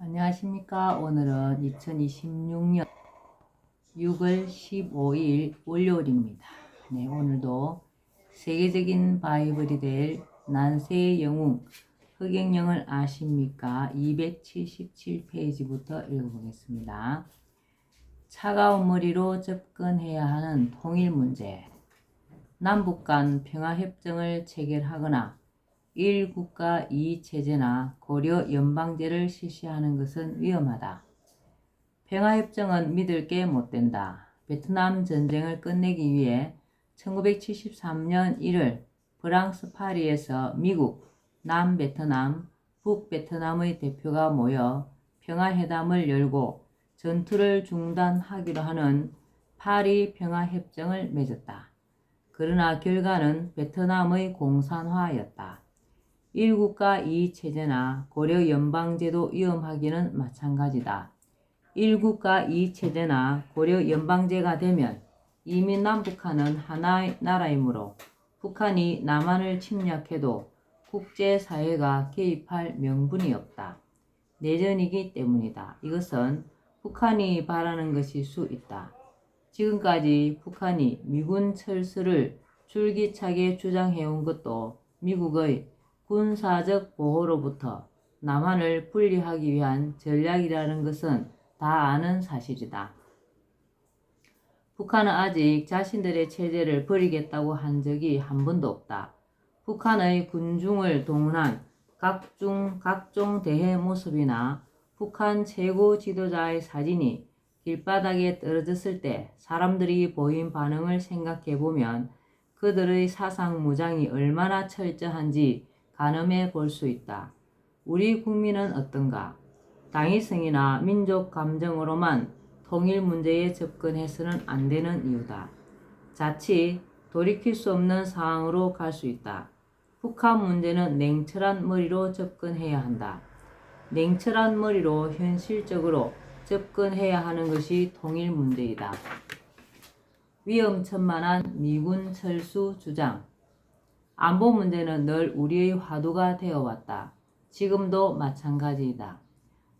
안녕하십니까. 오늘은 2026년 6월 15일 월요일입니다. 네, 오늘도 세계적인 바이블이 될 난세의 영웅 흑행령을 아십니까? 277페이지부터 읽어보겠습니다. 차가운 머리로 접근해야 하는 통일 문제. 남북 간 평화협정을 체결하거나 1국가 2체제나 고려 연방제를 실시하는 것은 위험하다. 평화협정은 믿을 게 못된다. 베트남 전쟁을 끝내기 위해 1973년 1월 프랑스 파리에서 미국, 남베트남, 북베트남의 대표가 모여 평화회담을 열고 전투를 중단하기로 하는 파리 평화협정을 맺었다. 그러나 결과는 베트남의 공산화였다. 1국가 2체제나 고려 연방제도 위험하기는 마찬가지다. 1국가 2체제나 고려 연방제가 되면 이미 남북한은 하나의 나라이므로 북한이 남한을 침략해도 국제사회가 개입할 명분이 없다. 내전이기 때문이다. 이것은 북한이 바라는 것일 수 있다. 지금까지 북한이 미군 철수를 줄기차게 주장해온 것도 미국의 군사적 보호로부터 남한을 분리하기 위한 전략이라는 것은 다 아는 사실이다. 북한은 아직 자신들의 체제를 버리겠다고 한 적이 한 번도 없다. 북한의 군중을 동원한 각종 대회 모습이나 북한 최고 지도자의 사진이 길바닥에 떨어졌을 때 사람들이 보인 반응을 생각해보면 그들의 사상 무장이 얼마나 철저한지 가늠해 볼 수 있다. 우리 국민은 어떤가? 당위성이나 민족 감정으로만 통일 문제에 접근해서는 안 되는 이유다. 자칫 돌이킬 수 없는 상황으로 갈 수 있다. 북한 문제는 냉철한 머리로 접근해야 한다. 냉철한 머리로 현실적으로 접근해야 하는 것이 통일 문제이다. 위험천만한 미군 철수 주장. 안보 문제는 늘 우리의 화두가 되어왔다. 지금도 마찬가지이다.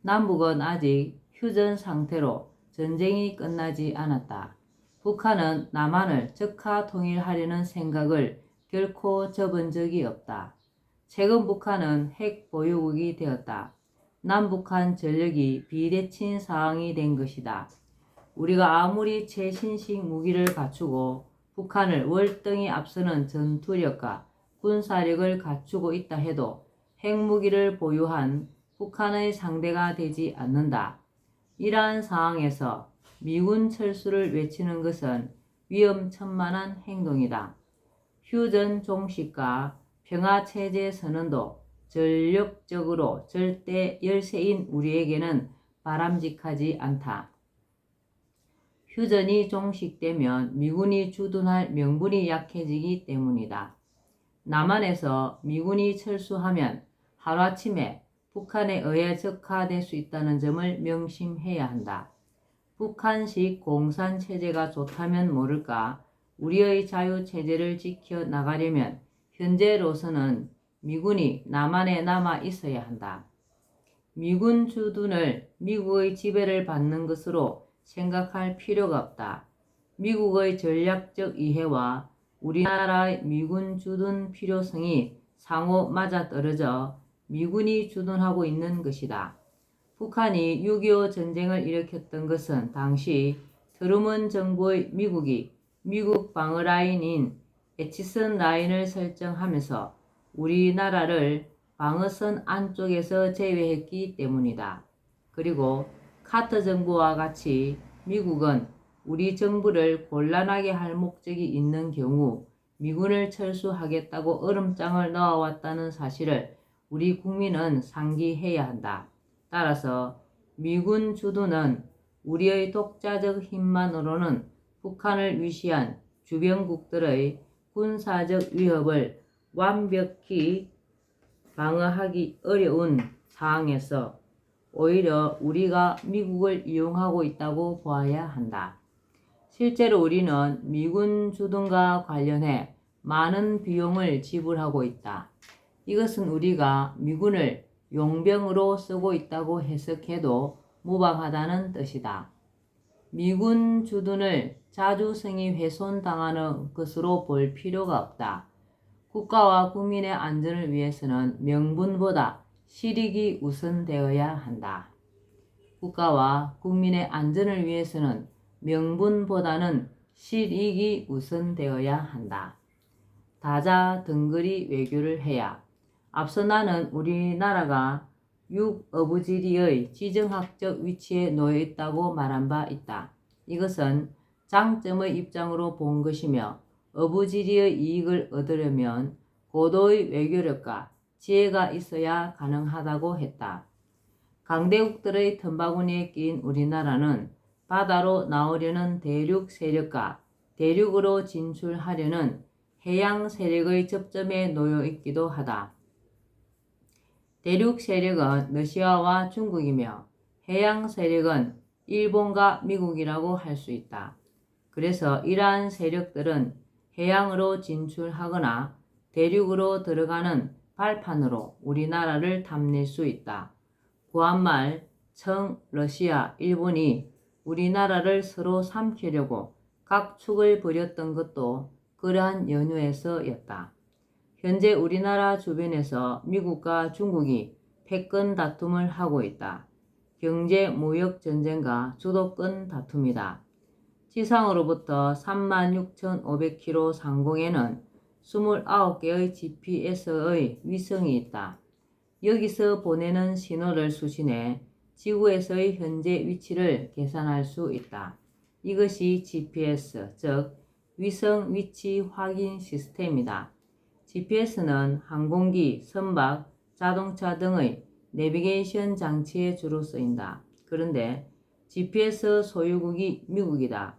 남북은 아직 휴전 상태로 전쟁이 끝나지 않았다. 북한은 남한을 적화 통일하려는 생각을 결코 접은 적이 없다. 최근 북한은 핵 보유국이 되었다. 남북한 전력이 비대칭 상황이 된 것이다. 우리가 아무리 최신식 무기를 갖추고 북한을 월등히 앞서는 전투력과 군사력을 갖추고 있다 해도 핵무기를 보유한 북한의 상대가 되지 않는다. 이러한 상황에서 미군 철수를 외치는 것은 위험천만한 행동이다. 휴전 종식과 평화체제 선언도 전력적으로 절대 열세인 우리에게는 바람직하지 않다. 휴전이 종식되면 미군이 주둔할 명분이 약해지기 때문이다. 남한에서 미군이 철수하면 하루아침에 북한에 의해 적화될 수 있다는 점을 명심해야 한다. 북한식 공산체제가 좋다면 모를까 우리의 자유체제를 지켜나가려면 현재로서는 미군이 남한에 남아 있어야 한다. 미군 주둔을 미국의 지배를 받는 것으로 생각할 필요가 없다. 미국의 전략적 이해와 우리나라의 미군 주둔 필요성이 상호 맞아떨어져 미군이 주둔하고 있는 것이다. 북한이 6.25 전쟁을 일으켰던 것은 당시 트루먼 정부의 미국이 미국 방어라인인 에치슨 라인을 설정하면서 우리나라를 방어선 안쪽에서 제외했기 때문이다. 그리고 카터 정부와 같이 미국은 우리 정부를 곤란하게 할 목적이 있는 경우 미군을 철수하겠다고 얼음장을 넣어왔다는 사실을 우리 국민은 상기해야 한다. 따라서 미군 주둔은 우리의 독자적 힘만으로는 북한을 위시한 주변국들의 군사적 위협을 완벽히 방어하기 어려운 상황에서 오히려 우리가 미국을 이용하고 있다고 보아야 한다. 실제로 우리는 미군 주둔과 관련해 많은 비용을 지불하고 있다. 이것은 우리가 미군을 용병으로 쓰고 있다고 해석해도 무방하다는 뜻이다. 미군 주둔을 자주성이 훼손당하는 것으로 볼 필요가 없다. 국가와 국민의 안전을 위해서는 명분보다 실익이 우선되어야 한다. 국가와 국민의 안전을 위해서는 명분보다는 실익이 우선되어야 한다. 다자등거리 외교를 해야. 앞서 나는 우리나라가 육어부지리의 지정학적 위치에 놓여 있다고 말한 바 있다. 이것은 장점의 입장으로 본 것이며 어부지리의 이익을 얻으려면 고도의 외교력과 지혜가 있어야 가능하다고 했다. 강대국들의 틈바구니에 끼인 우리나라는 바다로 나오려는 대륙 세력과 대륙으로 진출하려는 해양 세력의 접점에 놓여 있기도 하다. 대륙 세력은 러시아와 중국이며 해양 세력은 일본과 미국이라고 할 수 있다. 그래서 이러한 세력들은 해양으로 진출하거나 대륙으로 들어가는 발판으로 우리나라를 탐낼 수 있다. 구한말 청, 러시아, 일본이 우리나라를 서로 삼키려고 각축을 벌였던 것도 그러한 연유에서였다. 현재 우리나라 주변에서 미국과 중국이 패권 다툼을 하고 있다. 경제 무역 전쟁과 주도권 다툼이다. 지상으로부터 36,500km 상공에는 29개의 GPS의 위성이 있다. 여기서 보내는 신호를 수신해 지구에서의 현재 위치를 계산할 수 있다. 이것이 GPS, 즉 위성 위치 확인 시스템이다. GPS는 항공기, 선박, 자동차 등의 내비게이션 장치에 주로 쓰인다. 그런데 GPS 소유국이 미국이다.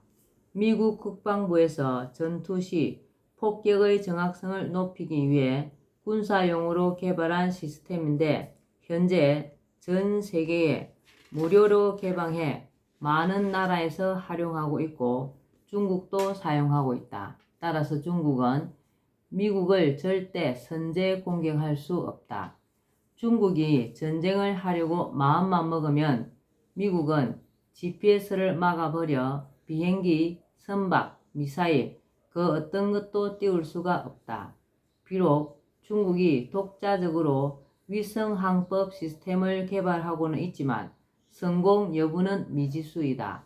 미국 국방부에서 전투 시 폭격의 정확성을 높이기 위해 군사용으로 개발한 시스템인데 현재 전 세계에 무료로 개방해 많은 나라에서 활용하고 있고 중국도 사용하고 있다. 따라서 중국은 미국을 절대 선제 공격할 수 없다. 중국이 전쟁을 하려고 마음만 먹으면 미국은 GPS를 막아버려 비행기, 선박, 미사일 그 어떤 것도 띄울 수가 없다. 비록 중국이 독자적으로 위성항법 시스템을 개발하고는 있지만 성공 여부는 미지수이다.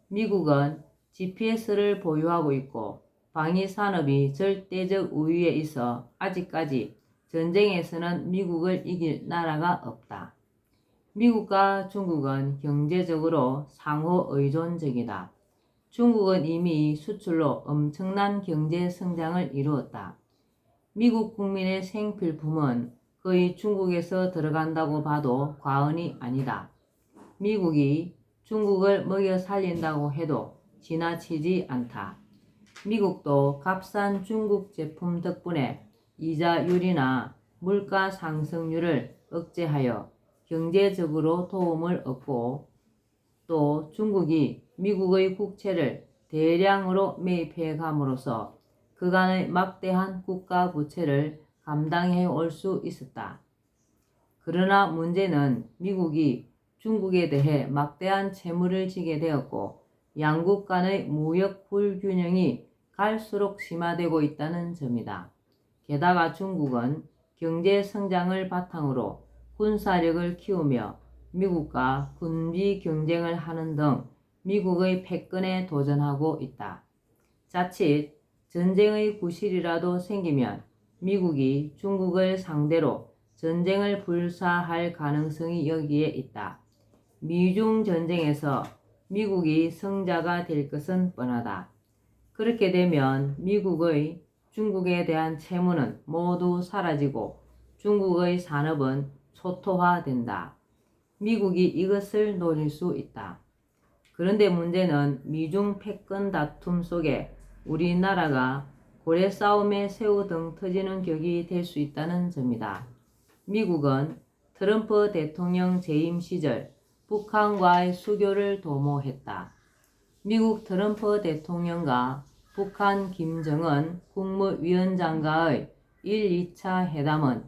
미국은 GPS를 보유하고 있고 방위산업이 절대적 우위에 있어 아직까지 전쟁에서는 미국을 이길 나라가 없다. 미국과 중국은 경제적으로 상호 의존적이다. 중국은 이미 수출로 엄청난 경제 성장을 이루었다. 미국 국민의 생필품은 거의 중국에서 들어간다고 봐도 과언이 아니다. 미국이 중국을 먹여 살린다고 해도 지나치지 않다. 미국도 값싼 중국 제품 덕분에 이자율이나 물가 상승률을 억제하여 경제적으로 도움을 얻고 또 중국이 미국의 국채를 대량으로 매입해 감으로써 그간의 막대한 국가 부채를 감당해 올 수 있었다. 그러나 문제는 미국이 중국에 대해 막대한 채무를 지게 되었고 양국 간의 무역 불균형이 갈수록 심화되고 있다는 점이다. 게다가 중국은 경제 성장을 바탕으로 군사력을 키우며 미국과 군비 경쟁을 하는 등 미국의 패권에 도전하고 있다. 자칫 전쟁의 구실이라도 생기면 미국이 중국을 상대로 전쟁을 불사할 가능성이 여기에 있다. 미중 전쟁에서 미국이 승자가 될 것은 뻔하다. 그렇게 되면 미국의 중국에 대한 채무는 모두 사라지고 중국의 산업은 초토화된다. 미국이 이것을 노릴 수 있다. 그런데 문제는 미중 패권 다툼 속에 우리나라가 고래 싸움에 새우 등 터지는 격이 될 수 있다는 점이다. 미국은 트럼프 대통령 재임 시절 북한과의 수교를 도모했다. 미국 트럼프 대통령과 북한 김정은 국무위원장과의 1, 2차 회담은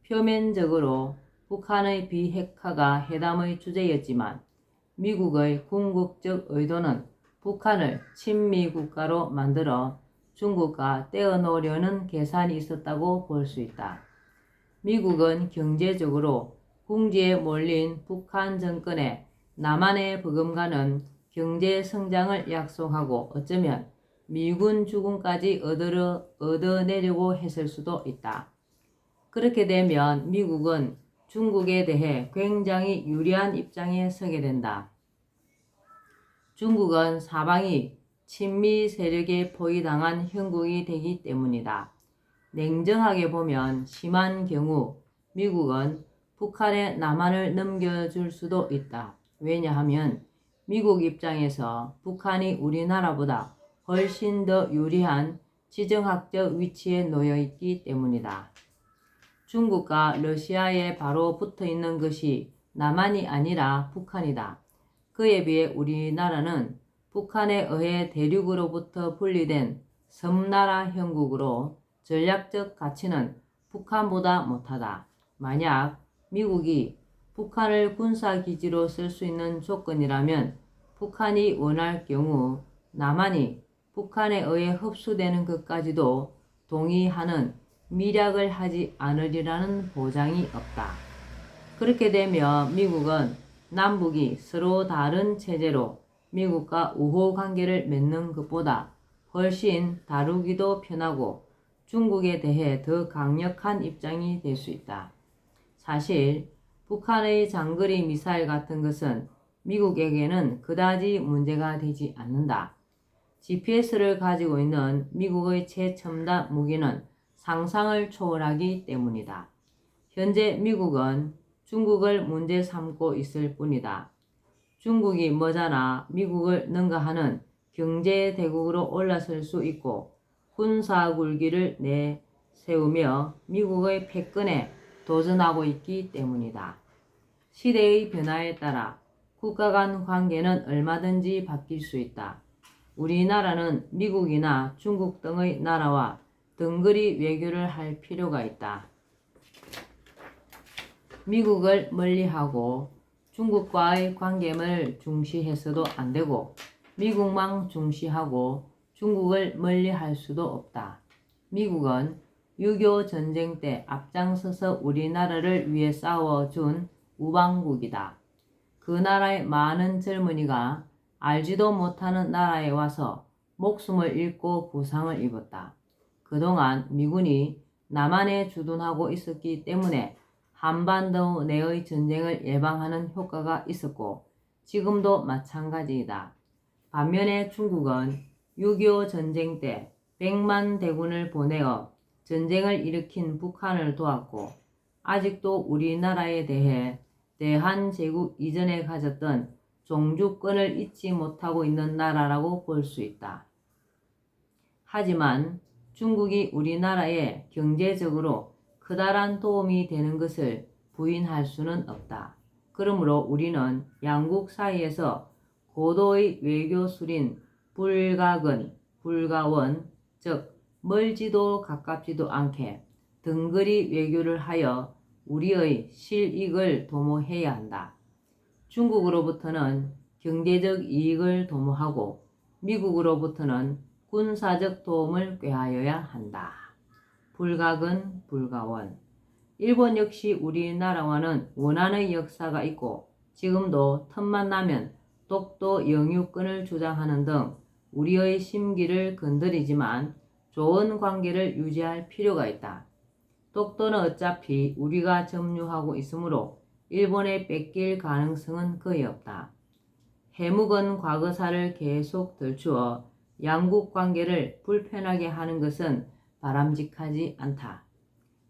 표면적으로 북한의 비핵화가 회담의 주제였지만 미국의 궁극적 의도는 북한을 친미 국가로 만들어 중국과 떼어놓으려는 계산이 있었다고 볼 수 있다. 미국은 경제적으로 궁지에 몰린 북한 정권에 남한에 버금가는 경제 성장을 약속하고 어쩌면 미군 주군까지 얻어내려고 했을 수도 있다. 그렇게 되면 미국은 중국에 대해 굉장히 유리한 입장에 서게 된다. 중국은 사방이 친미 세력에 포위당한 형국이 되기 때문이다. 냉정하게 보면 심한 경우 미국은 북한에 남한을 넘겨줄 수도 있다. 왜냐하면 미국 입장에서 북한이 우리나라보다 훨씬 더 유리한 지정학적 위치에 놓여 있기 때문이다. 중국과 러시아에 바로 붙어 있는 것이 남한이 아니라 북한이다. 그에 비해 우리나라는 북한에 의해 대륙으로부터 분리된 섬나라 형국으로 전략적 가치는 북한보다 못하다. 만약 미국이 북한을 군사기지로 쓸 수 있는 조건이라면 북한이 원할 경우 남한이 북한에 의해 흡수되는 것까지도 동의하는 밀약을 하지 않으리라는 보장이 없다. 그렇게 되면 미국은 남북이 서로 다른 체제로 미국과 우호 관계를 맺는 것보다 훨씬 다루기도 편하고 중국에 대해 더 강력한 입장이 될 수 있다. 사실 북한의 장거리 미사일 같은 것은 미국에게는 그다지 문제가 되지 않는다. GPS를 가지고 있는 미국의 최첨단 무기는 상상을 초월하기 때문이다. 현재 미국은 중국을 문제 삼고 있을 뿐이다. 중국이 머지않아 미국을 능가하는 경제대국으로 올라설 수 있고 군사굴기를 내세우며 미국의 패권에 도전하고 있기 때문이다. 시대의 변화에 따라 국가 간 관계는 얼마든지 바뀔 수 있다. 우리나라는 미국이나 중국 등의 나라와 등거리 외교를 할 필요가 있다. 미국을 멀리하고 중국과의 관계를 중시해서도 안되고 미국만 중시하고 중국을 멀리할 수도 없다. 미국은 6.25 전쟁 때 앞장서서 우리나라를 위해 싸워준 우방국이다. 그 나라의 많은 젊은이가 알지도 못하는 나라에 와서 목숨을 잃고 부상을 입었다. 그동안 미군이 남한에 주둔하고 있었기 때문에 한반도 내의 전쟁을 예방하는 효과가 있었고 지금도 마찬가지이다. 반면에 중국은 6.25 전쟁 때 100만 대군을 보내어 전쟁을 일으킨 북한을 도왔고 아직도 우리나라에 대해 대한제국 이전에 가졌던 종주권을 잊지 못하고 있는 나라라고 볼 수 있다. 하지만 중국이 우리나라에 경제적으로 커다란 도움이 되는 것을 부인할 수는 없다. 그러므로 우리는 양국 사이에서 고도의 외교술인 불가근, 불가원, 즉 멀지도 가깝지도 않게 등거리 외교를 하여 우리의 실익을 도모해야 한다. 중국으로부터는 경제적 이익을 도모하고 미국으로부터는 군사적 도움을 꾀하여야 한다. 불가근, 불가원. 일본 역시 우리나라와는 원한의 역사가 있고 지금도 틈만 나면 독도 영유권을 주장하는 등 우리의 심기를 건드리지만 좋은 관계를 유지할 필요가 있다. 독도는 어차피 우리가 점유하고 있으므로 일본에 뺏길 가능성은 거의 없다. 해묵은 과거사를 계속 들추어 양국 관계를 불편하게 하는 것은 바람직하지 않다.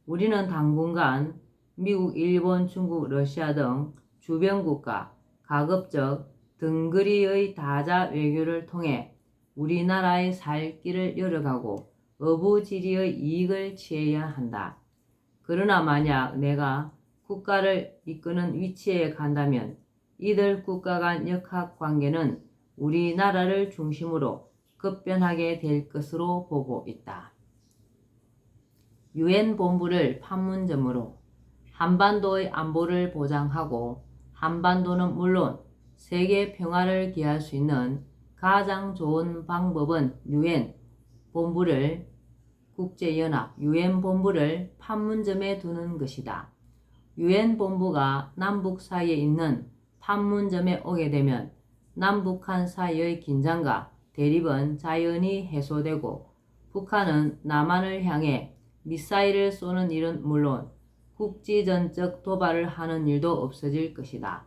우리는 당분간 미국, 일본, 중국, 러시아 등 주변 국가 가급적 등거리의 다자 외교를 통해 우리나라의 살 길을 열어가고 어부지리의 이익을 취해야 한다. 그러나 만약 내가 국가를 이끄는 위치에 간다면 이들 국가 간 역학관계는 우리나라를 중심으로 급변하게 될 것으로 보고 있다. 유엔 본부를 판문점으로 한반도의 안보를 보장하고 한반도는 물론 세계 평화를 기할 수 있는 가장 좋은 방법은 유엔 본부를 국제연합 유엔 본부를 판문점에 두는 것이다. 유엔 본부가 남북 사이에 있는 판문점에 오게 되면 남북한 사이의 긴장과 대립은 자연히 해소되고 북한은 남한을 향해 미사일을 쏘는 일은 물론 국지전적 도발을 하는 일도 없어질 것이다.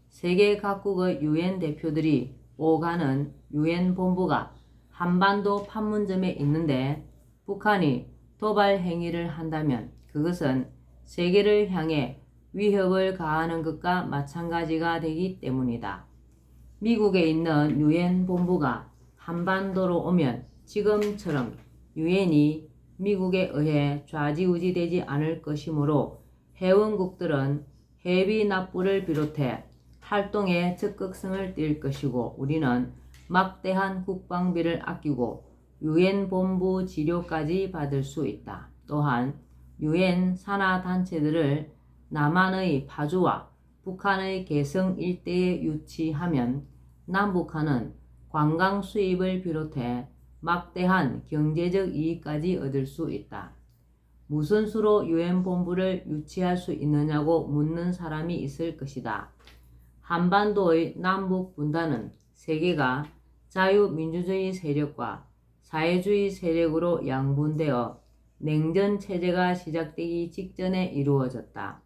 세계 각국의 유엔 대표들이 오가는 유엔 본부가 한반도 판문점에 있는데 북한이 도발 행위를 한다면 그것은 세계를 향해 위협을 가하는 것과 마찬가지가 되기 때문이다. 미국에 있는 유엔 본부가 한반도로 오면 지금처럼 유엔이 미국에 의해 좌지우지되지 않을 것이므로 회원국들은 해비 납부를 비롯해 활동에 적극성을 띨 것이고 우리는 막대한 국방비를 아끼고 유엔 본부 지료까지 받을 수 있다. 또한 유엔 산하 단체들을 남한의 파주와 북한의 개성 일대에 유치하면 남북한은 관광 수입을 비롯해 막대한 경제적 이익까지 얻을 수 있다. 무슨 수로 유엔 본부를 유치할 수 있느냐고 묻는 사람이 있을 것이다. 한반도의 남북 분단은 세계가 자유민주주의 세력과 사회주의 세력으로 양분되어 냉전 체제가 시작되기 직전에 이루어졌다.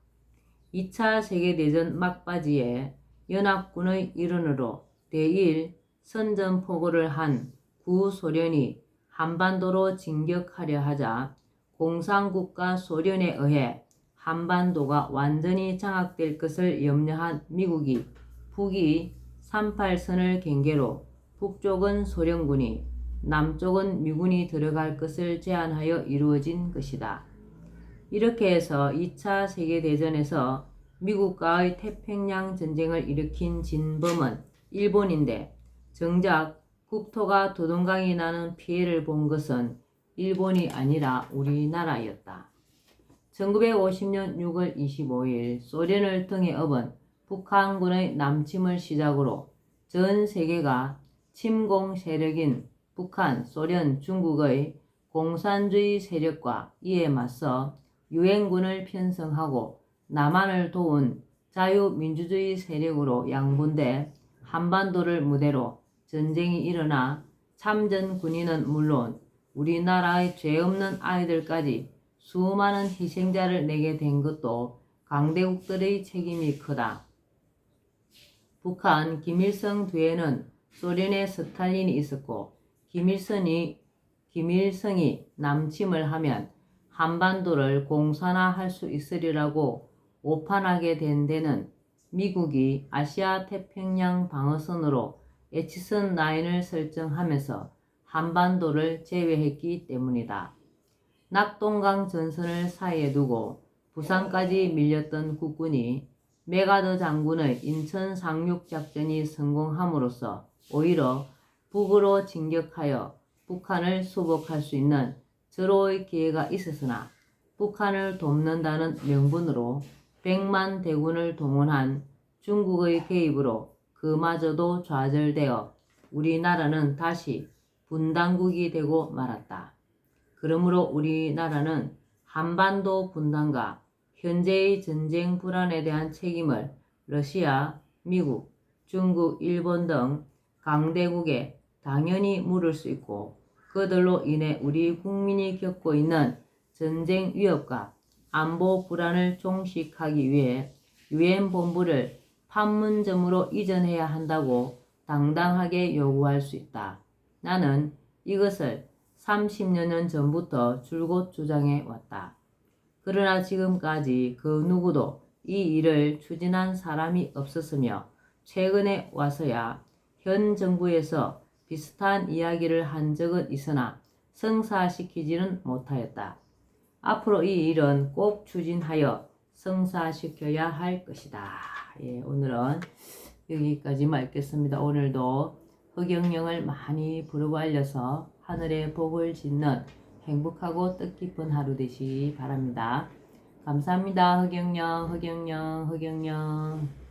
2차 세계대전 막바지에 연합군의 일원으로 대1 선전포고를 한 구소련이 한반도로 진격하려 하자 공산국가 소련에 의해 한반도가 완전히 장악될 것을 염려한 미국이 북위 38선을 경계로 북쪽은 소련군이 남쪽은 미군이 들어갈 것을 제안하여 이루어진 것이다. 이렇게 해서 2차 세계대전에서 미국과의 태평양 전쟁을 일으킨 진범은 일본인데 정작 국토가 두동강이 나는 피해를 본 것은 일본이 아니라 우리나라였다. 1950년 6월 25일 소련을 등에 업은 북한군의 남침을 시작으로 전 세계가 침공 세력인 북한, 소련, 중국의 공산주의 세력과 이에 맞서 유엔군을 편성하고 남한을 도운 자유민주주의 세력으로 양분돼 한반도를 무대로 전쟁이 일어나 참전 군인은 물론 우리나라의 죄 없는 아이들까지 수많은 희생자를 내게 된 것도 강대국들의 책임이 크다. 북한 김일성 뒤에는 소련의 스탈린이 있었고 김일성이 남침을 하면 한반도를 공산화할 수 있으리라고 오판하게 된 데는 미국이 아시아 태평양 방어선으로 에치슨 라인을 설정하면서 한반도를 제외했기 때문이다. 낙동강 전선을 사이에 두고 부산까지 밀렸던 국군이 메가더 장군의 인천 상륙작전이 성공함으로써 오히려 북으로 진격하여 북한을 수복할 수 있는 절호의 기회가 있었으나 북한을 돕는다는 명분으로 100만 대군을 동원한 중국의 개입으로 그마저도 좌절되어 우리나라는 다시 분단국이 되고 말았다. 그러므로 우리나라는 한반도 분단과 현재의 전쟁 불안에 대한 책임을 러시아, 미국, 중국, 일본 등 강대국에 당연히 물을 수 있고 그들로 인해 우리 국민이 겪고 있는 전쟁 위협과 안보 불안을 종식하기 위해 유엔 본부를 판문점으로 이전해야 한다고 당당하게 요구할 수 있다. 나는 이것을 30여 년 전부터 줄곧 주장해 왔다. 그러나 지금까지 그 누구도 이 일을 추진한 사람이 없었으며 최근에 와서야 현 정부에서 비슷한 이야기를 한 적은 있으나 성사시키지는 못하였다. 앞으로 이 일은 꼭 추진하여 성사시켜야 할 것이다. 오늘은 여기까지만 읽겠습니다. 오늘도 허경영을 많이 부르고 알려서 하늘의 복을 짓는 행복하고 뜻깊은 하루 되시기 바랍니다. 감사합니다. 허경영, 허경영, 허경영.